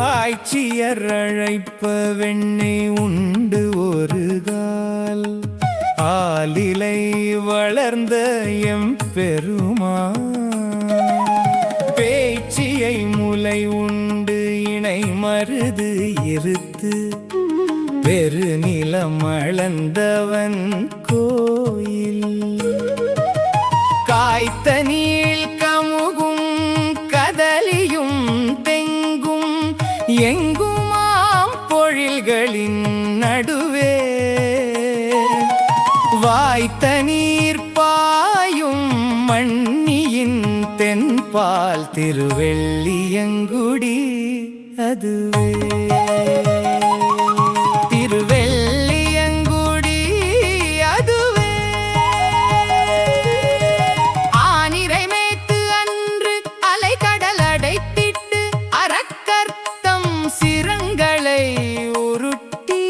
ஆய்ச்சியர் அழைப்ப வெண்ணெய் உண்டு ஒரு கால் ஆலிலை வளர்ந்த எம் பெருமான் பேச்சியை முலை உண்டு இணை மருது இருத்து பெருநிலம் அளந்தவன் கோயில் காய்த்த நீள் கமுகும் கதலியும் தெங்கும் எங்குமாம் பொழில்களின் நடுவே வாய்த்த நீர் பாயும் மண்ணியின் தென்பால் திருவெள்ளியங்குடி அதுவே திருவெள்ளியங்குடி அதுவே ஆனிரை மேய்த்து அன்று அலைகடல் அடைத்திட்டு அரக்கர்த்தம் சிரங்களை உருட்டி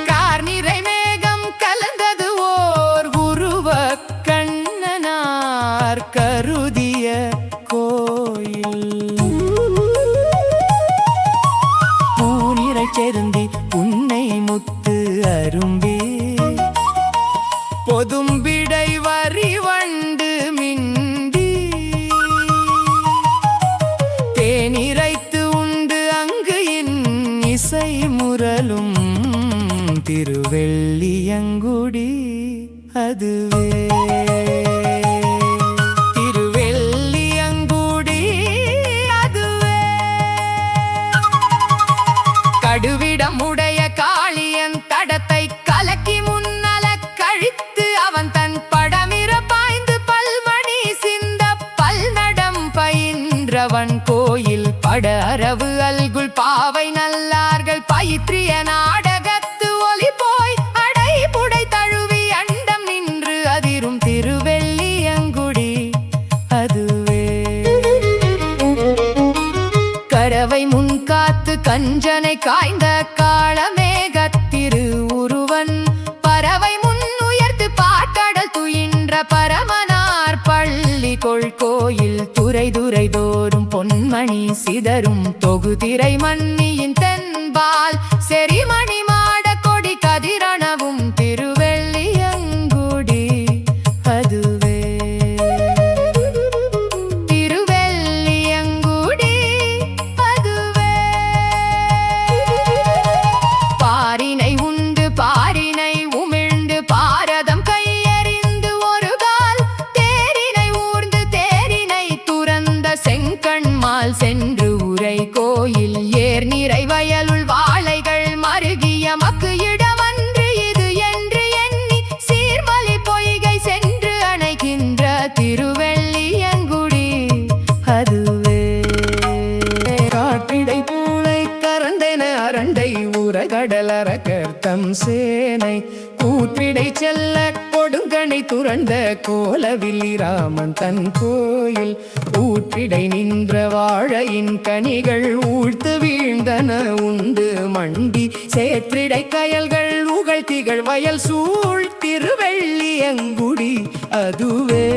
கார்நிறை மேகம் கலந்தது ஓர் உருவ கண்ணனார் கருதிய கோயில் பூனிறை செருந்தி உன்னை முத்து அரும்பே பொதும்பிடை வரி வண்டு மிண்டி தேனிரைத்து உண்டு அங்கு என் இசை முரலும் திருவெள்ளியங்குடி அதுவே திருவெள்ளியங்குடி அதுவே கடுவிடமுடைய காளியன் தடத்தை கலக்கி முன்னல கழித்து அவன் தன் படமிர பாய்ந்து பல்மணி சிந்த பல்நடம் பயின்றவன் கோயில் பட அரவு அல்குல் பாவை நல்லார்கள் பயிற்றிய நாடகத்து ஒலி போய் அடை புடை தழுவி அண்டம் நின்று அதிரும் திருவெள்ளியங்குடி அதுவே கரவை முன் காத்து கஞ்சனை காய்ந்த காளமேகத்திரு உருவன் பறவை முன் உயர்த்து பாட்டடல் துயின்ற பரமனார் பள்ளி கொள்கோயில் துறை துறை தோறும் பொன்மணி சிதறும் தொகுதிரை மன்னியின் தென்பால் செரிமணி மாட கொடி கதிரணவும் திருவெள்ளியங்குடி அதுவே திருவெள்ளியங்குடி அதுவே பாரினை உண்டு பாரினை உமிழ்ந்து பாரதம் கையறிந்து ஒரு கால் தேரினை ஊர்ந்து தேரினை துறந்த செங்கண்மால் சென்று உரை கோயில் ஏர் நிறை வயலுள் வாழைகள் மருகிய மக்கு இடமன்று இது என்று எண்ணி சீர்மலி பொய்கை சென்று அணைகின்ற திருவெள்ளியங்குடி அதுவே காற்றிடை பூளை கரண்டென அரண்டை உரகடல் அரக்கர்த்தம் சேனை கூற்றிடை செல்ல கொடுங்கனை துறந்த கோலவில்லி ராமன் தன் கோயில் ஊற்றிடை நின்ற வாழையின் கனிகள் ஊழ்த்து வீழ்ந்தன உண்டு மண்டி சேற்றிடை கயல்கள் உகள் திகழ் வயல் சூழ் திருவெள்ளியங்குடி அதுவே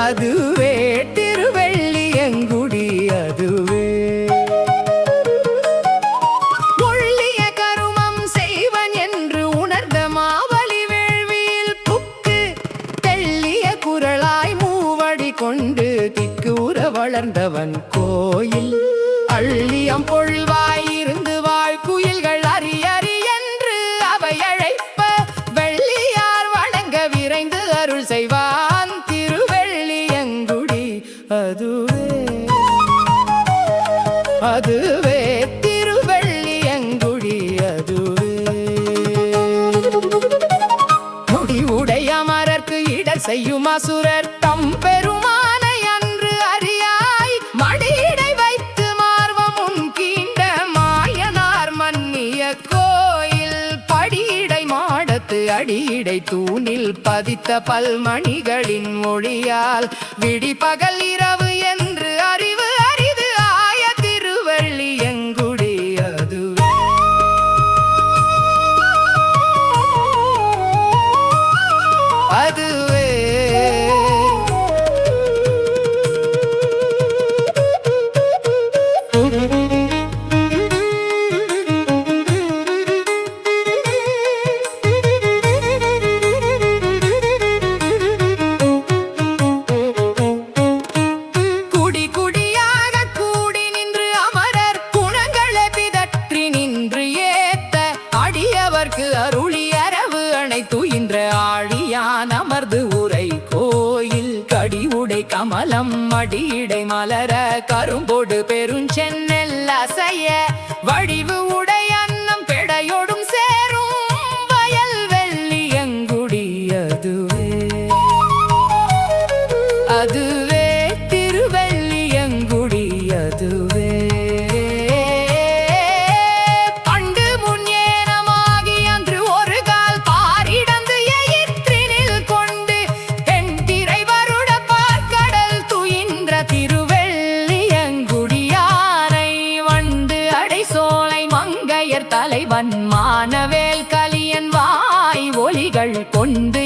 அதுவே திருவெள்ளியங்குடி அதுவே ஒள்ளிய கருமம் செய்வன் என்று உணர்ந்த மாவலி வேள்வியில் புக்கு தெள்ளிய குரலாய் மூவடி கொண்டு திக்கு உற வளர்ந்தவன் கோயில் அள்ளியம் பொழிவாய் இருந்து வாழ்குயில்கள் அறி அறி என்று அவை அழைப்ப வெள்ளியார் வணங்க விரைந்து அருள் செய்வான் திருவெள்ளியங்குடி அதுவே அதுவே திருவெள்ளியங்குடி அதுவே முடிவுடைய அமரர்க்கு இடர் செய்யும் அசுரர் தம் பெருமானை அன்று அறியாய் மடியிடை வைத்து மார்வம் உன் கீண்ட மாயனார் மன்னிய கோயில் படியிடை மாடத்து அடியிடை தூணில் பதித்த பல்மணிகளின் மொழியால் விடி பகல் இரவு என்று அறிவு அரிது ஆய திருவெள்ளியங்குடி அதுவே அதுவே மலம் மடியிடை மலர கரும்பொடு பெருஞ்சென்னெல் அசைய வடிவு உடை அன்னம் பெடையோடும் சேரும் வயல் வெள்ளியங்குடி அதுவே அதுவே திருவெள்ளியங்குடி அதுவே தலைவன் மானவேல் கலியன் வாய் ஒலிகள் கொண்டு